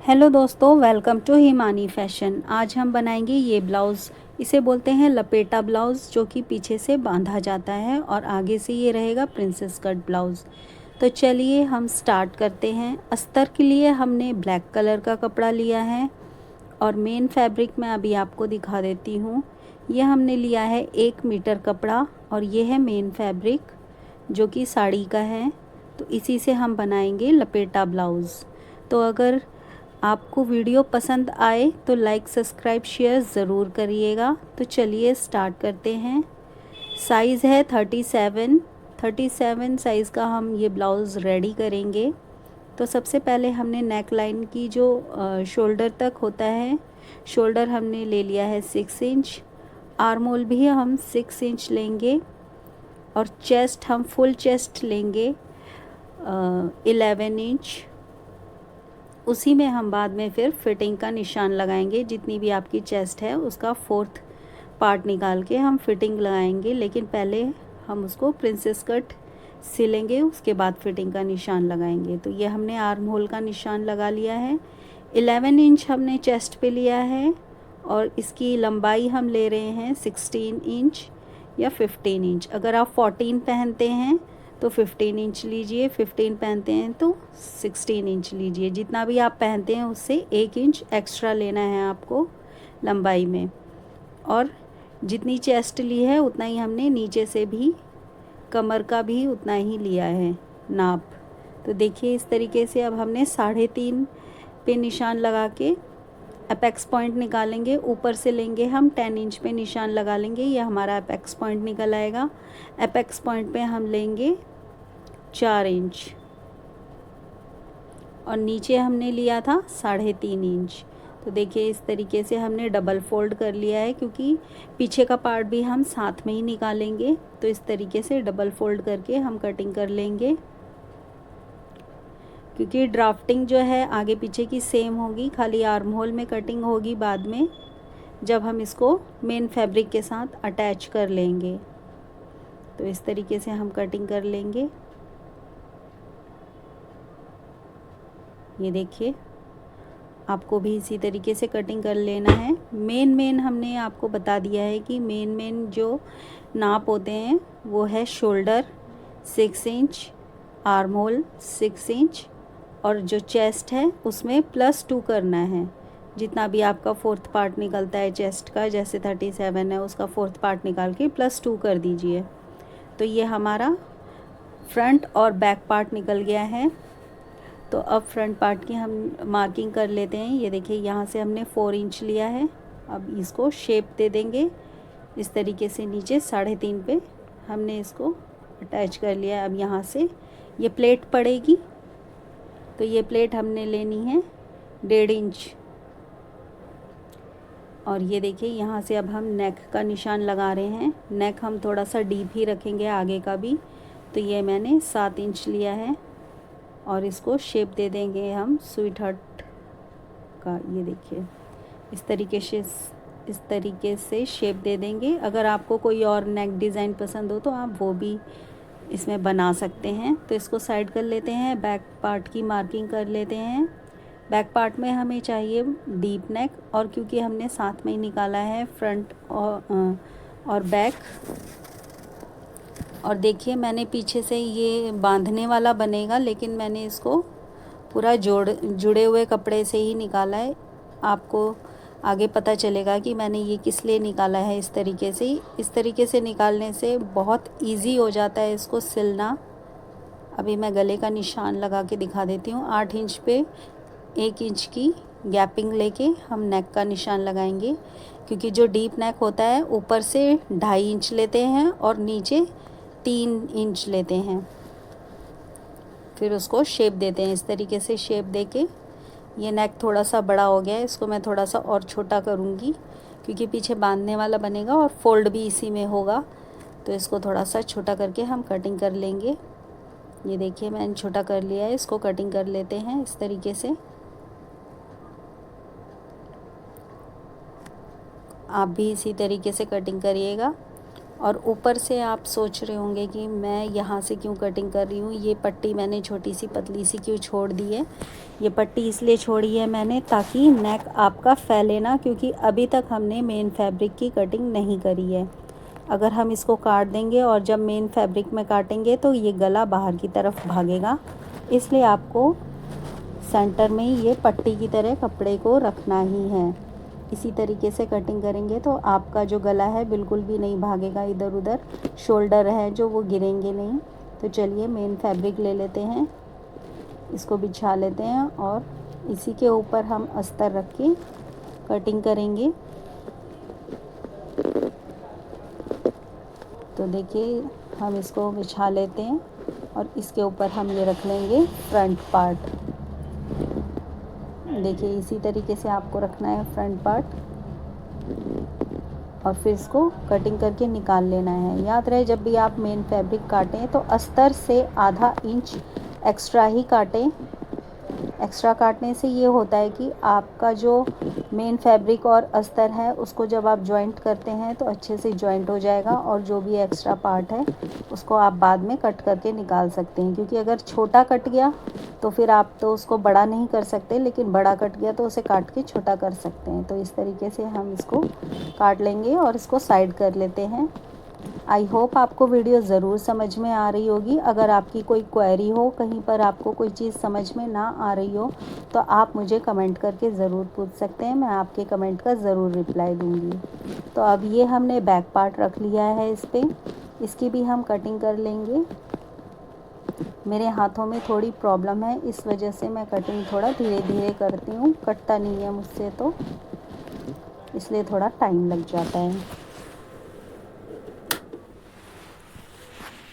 Hello दोस्तों, welcome to Himani fashion. आज हम बनाएंगे ये ब्लाउज़। इसे बोलते हैं लपेटा ब्लाउज़, जो कि पीछे से बांधा जाता है और आगे से ये रहेगा प्रिंसेस कट ब्लाउज़। तो चलिए हम स्टार्ट करते हैं। अस्तर के लिए हमने ब्लैक कलर का कपड़ा लिया है और मेन फैब्रिक मैं अभी आपको दिखा देती हूँ। ये हमने लिया है 1 मीटर कपड़ा और ये है मेन फैब्रिक जो कि साड़ी का है। तो इसी से हम बनाएंगे लपेटा ब्लाउज़। तो अगर आपको वीडियो पसंद आए तो लाइक सब्सक्राइब शेयर ज़रूर करिएगा। तो चलिए स्टार्ट करते हैं। साइज़ है 37 साइज़ का हम ये ब्लाउज़ रेडी करेंगे। तो सबसे पहले हमने नेक लाइन की जो शोल्डर तक होता है, शोल्डर हमने ले लिया है 6 इंच। आर्म होल भी हम 6 इंच लेंगे और चेस्ट हम फुल चेस्ट लेंगे 11 इंच। उसी में हम बाद में फिर फिटिंग का निशान लगाएंगे। जितनी भी आपकी चेस्ट है उसका 4th पार्ट निकाल के हम फिटिंग लगाएंगे, लेकिन पहले हम उसको प्रिंसेस कट सिलेंगे, उसके बाद फिटिंग का निशान लगाएंगे। तो ये हमने आर्म होल का निशान लगा लिया है। 11 इंच हमने चेस्ट पे लिया है और इसकी लंबाई हम ले रहे हैं 16 इंच या 15 इंच। अगर आप 14 पहनते हैं तो 15 इंच लीजिए, 15 पहनते हैं तो 16 इंच लीजिए। जितना भी आप पहनते हैं उससे 1 इंच एक्स्ट्रा लेना है आपको लंबाई में। और जितनी चेस्ट ली है उतना ही हमने नीचे से भी, कमर का भी उतना ही लिया है नाप। तो देखिए इस तरीके से अब हमने 3.5 पे निशान लगा के अपेक्स पॉइंट निकालेंगे। ऊपर से लेंगे हम 10 इंच पे निशान लगा लेंगे, ये हमारा अपेक्स पॉइंट निकल आएगा। अपेक्स पॉइंट पे हम लेंगे 4 इंच और नीचे हमने लिया था 3.5 इंच। तो देखिए इस तरीके से हमने डबल फोल्ड कर लिया है, क्योंकि पीछे का पार्ट भी हम साथ में ही निकालेंगे। तो इस तरीके से डबल फोल्ड करके हम कटिंग कर लेंगे, क्योंकि ड्राफ्टिंग जो है आगे पीछे की सेम होगी, खाली आर्म होल में कटिंग होगी बाद में जब हम इसको मेन फैब्रिक के साथ अटैच कर लेंगे। तो इस तरीके से हम कटिंग कर लेंगे। ये देखिए आपको भी इसी तरीके से कटिंग कर लेना है। मेन हमने आपको बता दिया है कि मेन जो नाप होते हैं वो है shoulder 6 inch, arm hole 6 inch और जो चेस्ट है उसमें +2 करना है। जितना भी आपका 4th पार्ट निकलता है चेस्ट का, जैसे 37 है उसका 4th पार्ट निकाल के +2 कर दीजिए। तो ये हमारा फ्रंट और बैक पार्ट निकल गया है। तो अब फ्रंट पार्ट की हम मार्किंग कर लेते हैं। ये देखिए यहाँ से हमने 4 इंच लिया है। अब इसको शेप दे देंगे इस तरीके से। नीचे 3.5 पे हमने इसको अटैच कर लिया है। अब यहाँ से ये प्लेट पड़ेगी, तो ये प्लेट हमने लेनी है 1.5 इंच। और ये देखिए यहाँ से अब हम नेक का निशान लगा रहे हैं। नेक हम थोड़ा सा डीप ही रखेंगे आगे का भी। तो ये मैंने 7 इंच लिया है और इसको शेप दे देंगे हम स्वीट हार्ट का। ये देखिए इस तरीके से शेप दे देंगे। अगर आपको कोई और नेक डिज़ाइन पसंद हो तो आप वो भी इसमें बना सकते हैं। तो इसको साइड कर लेते हैं। बैक पार्ट की मार्किंग कर लेते हैं। बैक पार्ट में हमें चाहिए डीप नेक, और क्योंकि हमने साथ में ही निकाला है फ्रंट और बैक। और देखिए मैंने पीछे से ये बांधने वाला बनेगा, लेकिन मैंने इसको पूरा जुड़े हुए कपड़े से ही निकाला है। आपको आगे पता चलेगा कि मैंने ये किस लिए निकाला है। इस तरीके से निकालने से बहुत इजी हो जाता है इसको सिलना। अभी मैं गले का निशान लगा के दिखा देती हूँ। 8 इंच पे 1 इंच की गैपिंग लेके हम नेक का निशान लगाएंगे, क्योंकि जो डीप नेक होता है ऊपर से 2.5 इंच लेते हैं और नीचे 3 इंच लेते हैं। फिर उसको शेप देते हैं। इस तरीके से शेप देके, ये नेक थोड़ा सा बड़ा हो गया है, इसको मैं थोड़ा सा और छोटा करूँगी, क्योंकि पीछे बांधने वाला बनेगा और फोल्ड भी इसी में होगा। तो इसको थोड़ा सा छोटा करके हम कटिंग कर लेंगे। ये देखिए मैंने छोटा कर लिया है, इसको कटिंग कर लेते हैं इस तरीके से। आप भी इसी तरीके से कटिंग करिएगा। और ऊपर से आप सोच रहे होंगे कि मैं यहाँ से क्यों कटिंग कर रही हूँ, ये पट्टी मैंने छोटी सी पतली सी क्यों छोड़ दी है। ये पट्टी इसलिए छोड़ी है मैंने ताकि नेक आपका फैले ना, क्योंकि अभी तक हमने मेन फैब्रिक की कटिंग नहीं करी है। अगर हम इसको काट देंगे और जब मेन फैब्रिक में काटेंगे तो ये गला बाहर की तरफ भागेगा, इसलिए आपको सेंटर में ये पट्टी की तरह कपड़े को रखना ही है। इसी तरीके से कटिंग करेंगे तो आपका जो गला है बिल्कुल भी नहीं भागेगा इधर उधर, शोल्डर है जो वो गिरेंगे नहीं। तो चलिए मेन फैब्रिक ले लेते हैं, इसको बिछा लेते हैं और इसी के ऊपर हम अस्तर रख के कटिंग करेंगे। तो देखिए हम इसको बिछा लेते हैं और इसके ऊपर हम ये रख लेंगे फ्रंट पार्ट। देखिए इसी तरीके से आपको रखना है फ्रंट पार्ट और फिर इसको कटिंग करके निकाल लेना है। याद रहे जब भी आप मेन फैब्रिक काटें तो अस्तर से आधा इंच एक्स्ट्रा ही काटें। एक्स्ट्रा काटने से ये होता है कि आपका जो मेन फैब्रिक और अस्तर है उसको जब आप जॉइंट करते हैं तो अच्छे से जॉइंट हो जाएगा और जो भी एक्स्ट्रा पार्ट है उसको आप बाद में कट करके निकाल सकते हैं। क्योंकि अगर छोटा कट गया तो फिर आप तो उसको बड़ा नहीं कर सकते, लेकिन बड़ा कट गया तो उसे काट के छोटा कर सकते हैं। तो इस तरीके से हम इसको काट लेंगे और इसको साइड कर लेते हैं। आई होप आपको वीडियो ज़रूर समझ में आ रही होगी। अगर आपकी कोई क्वेरी हो, कहीं पर आपको कोई चीज़ समझ में ना आ रही हो तो आप मुझे कमेंट करके ज़रूर पूछ सकते हैं, मैं आपके कमेंट का ज़रूर रिप्लाई दूंगी। तो अब ये हमने बैक पार्ट रख लिया है, इस पर इसकी भी हम कटिंग कर लेंगे। मेरे हाथों में थोड़ी प्रॉब्लम है, इस वजह से मैं कटिंग थोड़ा धीरे धीरे करती हूँ, कटता नहीं है मुझसे तो इसलिए थोड़ा टाइम लग जाता है।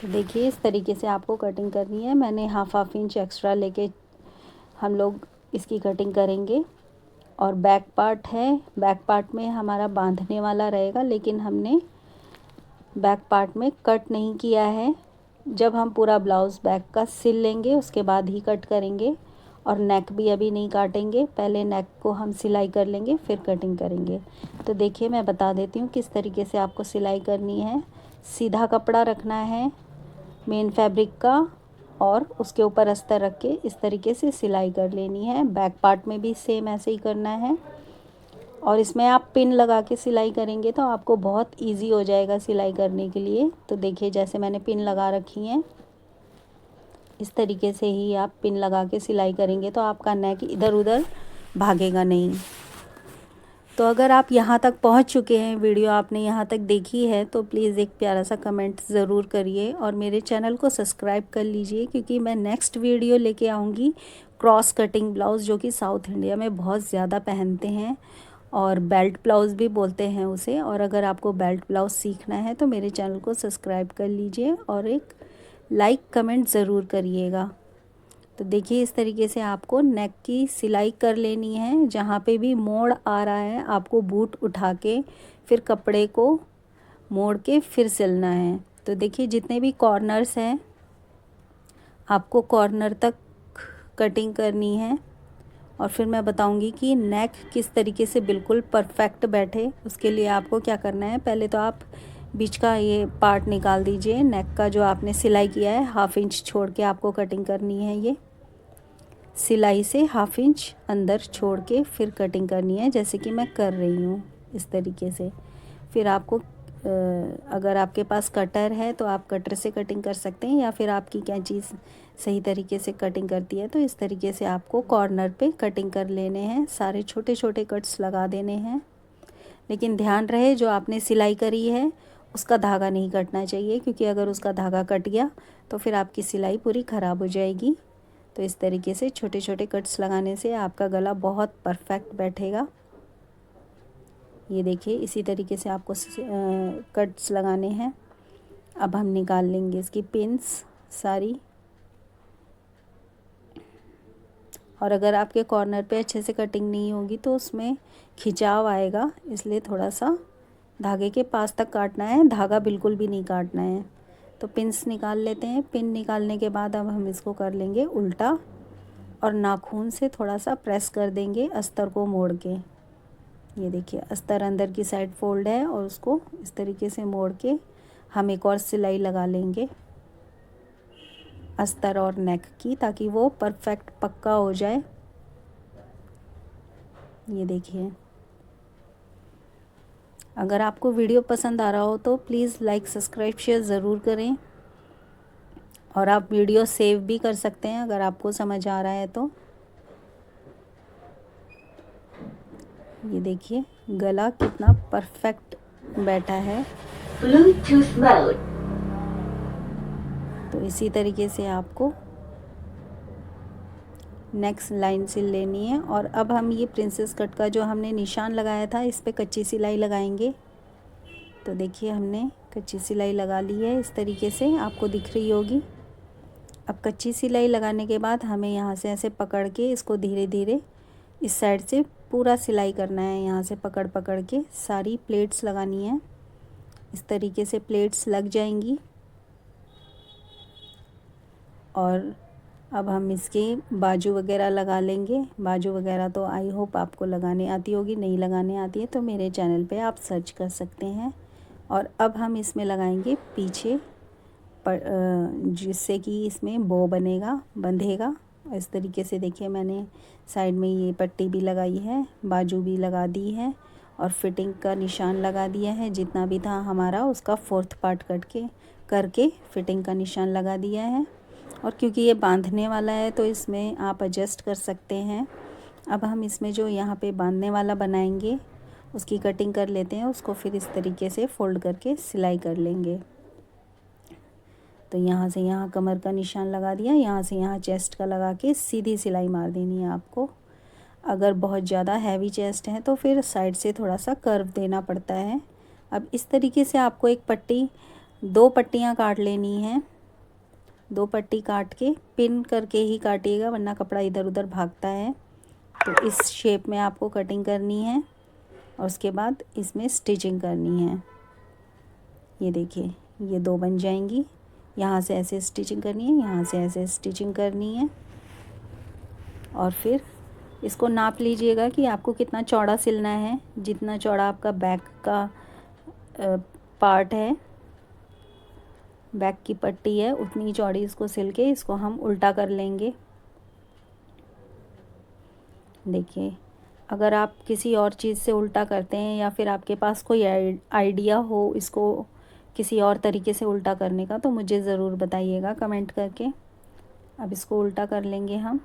तो देखिए इस तरीके से आपको कटिंग करनी है। मैंने हाफ इंच एक्स्ट्रा लेके हम लोग इसकी कटिंग करेंगे। और बैक पार्ट है, बैक पार्ट में हमारा बांधने वाला रहेगा, लेकिन हमने बैक पार्ट में कट नहीं किया है। जब हम पूरा ब्लाउज़ बैक का सिल लेंगे उसके बाद ही कट करेंगे। और नेक भी अभी नहीं काटेंगे, पहले नेक को हम सिलाई कर लेंगे फिर कटिंग करेंगे। तो देखिए मैं बता देती हूँ किस तरीके से आपको सिलाई करनी है। सीधा कपड़ा रखना है मेन फैब्रिक का और उसके ऊपर अस्तर रख के इस तरीके से सिलाई कर लेनी है। बैक पार्ट में भी सेम ऐसे ही करना है। और इसमें आप पिन लगा के सिलाई करेंगे तो आपको बहुत इजी हो जाएगा सिलाई करने के लिए। तो देखिए जैसे मैंने पिन लगा रखी हैं, इस तरीके से ही आप पिन लगा के सिलाई करेंगे तो आपका नेक इधर उधर भागेगा नहीं। तो अगर आप यहाँ तक पहुँच चुके हैं, वीडियो आपने यहाँ तक देखी है, तो प्लीज़ एक प्यारा सा कमेंट ज़रूर करिए और मेरे चैनल को सब्सक्राइब कर लीजिए, क्योंकि मैं नेक्स्ट वीडियो लेके आऊँगी क्रॉस कटिंग ब्लाउज़, जो कि साउथ इंडिया में बहुत ज़्यादा पहनते हैं और बेल्ट ब्लाउज़ भी बोलते हैं उसे। और अगर आपको बेल्ट ब्लाउज़ सीखना है तो मेरे चैनल को सब्सक्राइब कर लीजिए और एक लाइक कमेंट ज़रूर करिएगा। तो देखिए इस तरीके से आपको नेक की सिलाई कर लेनी है। जहाँ पे भी मोड़ आ रहा है आपको बूट उठा के फिर कपड़े को मोड़ के फिर सिलना है। तो देखिए जितने भी कॉर्नर्स हैं आपको कॉर्नर तक कटिंग करनी है और फिर मैं बताऊंगी कि नेक किस तरीके से बिल्कुल परफेक्ट बैठे। उसके लिए आपको क्या करना है, पहले तो आप बीच का ये पार्ट निकाल दीजिए। नेक का जो आपने सिलाई किया है हाफ इंच छोड़ के आपको कटिंग करनी है। ये सिलाई से हाफ इंच अंदर छोड़ के फिर कटिंग करनी है, जैसे कि मैं कर रही हूँ इस तरीके से। फिर आपको अगर आपके पास कटर है तो आप कटर से कटिंग कर सकते हैं, या फिर आपकी कैंची सही तरीके से कटिंग करती है तो इस तरीके से आपको कॉर्नर पे कटिंग कर लेने हैं। सारे छोटे छोटे कट्स लगा देने हैं, लेकिन ध्यान रहे जो आपने सिलाई करी है उसका धागा नहीं कटना चाहिए, क्योंकि अगर उसका धागा कट गया तो फिर आपकी सिलाई पूरी ख़राब हो जाएगी। तो इस तरीके से छोटे छोटे कट्स लगाने से आपका गला बहुत परफेक्ट बैठेगा। ये देखिए इसी तरीके से आपको कट्स लगाने हैं। अब हम निकाल लेंगे इसकी पिन्स सारी। और अगर आपके कॉर्नर पे अच्छे से कटिंग नहीं होगी तो उसमें खिंचाव आएगा, इसलिए थोड़ा सा धागे के पास तक काटना है, धागा बिल्कुल भी नहीं काटना है। तो पिन्स निकाल लेते हैं। पिन निकालने के बाद अब हम इसको कर लेंगे उल्टा और नाखून से थोड़ा सा प्रेस कर देंगे अस्तर को मोड़ के। ये देखिए अस्तर अंदर की साइड फोल्ड है और उसको इस तरीके से मोड़ के हम एक और सिलाई लगा लेंगे अस्तर और नेक की, ताकि वो परफेक्ट पक्का हो जाए। ये देखिए, अगर आपको वीडियो पसंद आ रहा हो तो प्लीज़ लाइक सब्सक्राइब शेयर ज़रूर करें, और आप वीडियो सेव भी कर सकते हैं अगर आपको समझ आ रहा है तो। ये देखिए गला कितना परफेक्ट बैठा है। Bluetooth mode. तो इसी तरीके से आपको नेक्स्ट लाइन सिल लेनी है। और अब हम ये प्रिंसेस कट का जो हमने निशान लगाया था, इस पे कच्ची सिलाई लगाएंगे। तो देखिए हमने कच्ची सिलाई लगा ली है, इस तरीके से आपको दिख रही होगी। अब कच्ची सिलाई लगाने के बाद हमें यहाँ से ऐसे पकड़ के इसको धीरे धीरे इस साइड से पूरा सिलाई करना है। यहाँ से पकड़ पकड़ के सारी प्लेट्स लगानी है। इस तरीके से प्लेट्स लग जाएंगी। और अब हम इसके बाजू वगैरह लगा लेंगे। बाजू वगैरह तो आई होप आपको लगाने आती होगी, नहीं लगाने आती है तो मेरे चैनल पे आप सर्च कर सकते हैं। और अब हम इसमें लगाएंगे पीछे जिससे कि इसमें बो बंधेगा। इस तरीके से देखिए मैंने साइड में ये पट्टी भी लगाई है, बाजू भी लगा दी है, और फिटिंग का निशान लगा दिया है। जितना भी था हमारा उसका 4th पार्ट करके फिटिंग का निशान लगा दिया है। और क्योंकि ये बांधने वाला है तो इसमें आप एडजस्ट कर सकते हैं। अब हम इसमें जो यहाँ पे बांधने वाला बनाएंगे उसकी कटिंग कर लेते हैं। उसको फिर इस तरीके से फोल्ड करके सिलाई कर लेंगे। तो यहाँ से यहाँ कमर का निशान लगा दिया, यहाँ से यहाँ चेस्ट का लगा के सीधी सिलाई मार देनी है आपको। अगर बहुत ज़्यादा हैवी चेस्ट है तो फिर साइड से थोड़ा सा कर्व देना पड़ता है। अब इस तरीके से आपको एक पट्टी 2 पट्टियाँ काट लेनी है। 2 पट्टी काट के पिन करके ही काटिएगा, वरना कपड़ा इधर उधर भागता है। तो इस शेप में आपको कटिंग करनी है और उसके बाद इसमें स्टिचिंग करनी है। ये देखिए ये 2 बन जाएंगी। यहाँ से ऐसे स्टिचिंग करनी है, यहाँ से ऐसे स्टिचिंग करनी है। और फिर इसको नाप लीजिएगा कि आपको कितना चौड़ा सिलना है। जितना चौड़ा आपका बैक का पार्ट है, बैक की पट्टी है, उतनी चौड़ी इसको सिल के इसको हम उल्टा कर लेंगे। देखिए अगर आप किसी और चीज़ से उल्टा करते हैं या फिर आपके पास कोई आइडिया हो इसको किसी और तरीके से उल्टा करने का, तो मुझे ज़रूर बताइएगा कमेंट करके। अब इसको उल्टा कर लेंगे हम।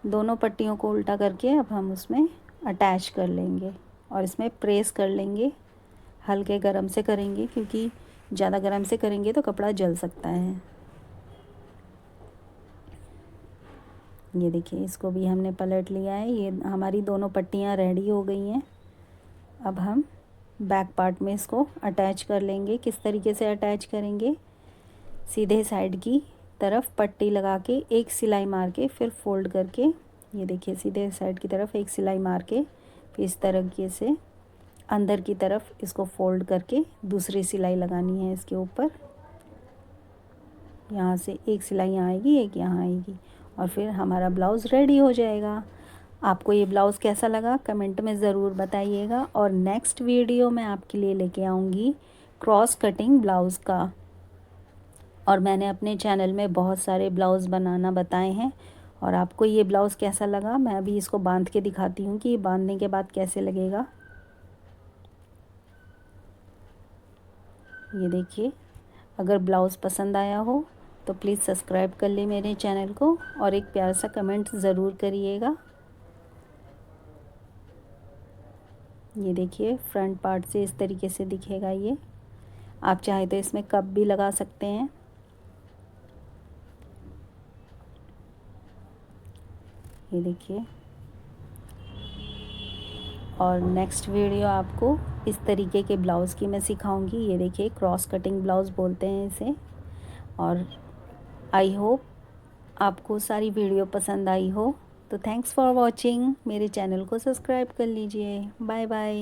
दोनों पट्टियों को उल्टा करके अब हम उसमें अटैच कर लेंगे और इसमें प्रेस कर लेंगे। हल्के गरम से करेंगे, क्योंकि ज़्यादा गरम से करेंगे तो कपड़ा जल सकता है। ये देखिए इसको भी हमने पलट लिया है। ये हमारी दोनों पट्टियाँ रेडी हो गई हैं। अब हम बैक पार्ट में इसको अटैच कर लेंगे। किस तरीके से अटैच करेंगे, सीधे साइड की तरफ पट्टी लगा के एक सिलाई मार के फिर फोल्ड करके, ये देखिए सीधे साइड की तरफ एक सिलाई मार के फिर इस तरीके से अंदर की तरफ इसको फोल्ड करके दूसरी सिलाई लगानी है इसके ऊपर। यहाँ से एक सिलाई यहाँ आएगी, एक यहाँ आएगी, और फिर हमारा ब्लाउज़ रेडी हो जाएगा। आपको ये ब्लाउज़ कैसा लगा कमेंट में ज़रूर बताइएगा। और नेक्स्ट वीडियो मैं आपके लिए लेके आऊँगी क्रॉस कटिंग ब्लाउज़ का। और मैंने अपने चैनल में बहुत सारे ब्लाउज़ बनाना बताए हैं। और आपको ये ब्लाउज़ कैसा लगा, मैं अभी इसको बांध के दिखाती हूँ कि बांधने के बाद कैसे लगेगा। ये देखिए, अगर ब्लाउज़ पसंद आया हो तो प्लीज़ सब्सक्राइब कर ले मेरे चैनल को और एक प्यारा सा कमेंट ज़रूर करिएगा। ये देखिए फ्रंट पार्ट से इस तरीके से दिखेगा ये। आप चाहे तो इसमें कप भी लगा सकते हैं। ये देखिए, और नेक्स्ट वीडियो आपको इस तरीके के ब्लाउज़ की मैं सिखाऊंगी। ये देखिए क्रॉस कटिंग ब्लाउज़ बोलते हैं इसे। और आई होप आपको सारी वीडियो पसंद आई हो। तो थैंक्स फॉर वॉचिंग। मेरे चैनल को सब्सक्राइब कर लीजिए। Bye bye.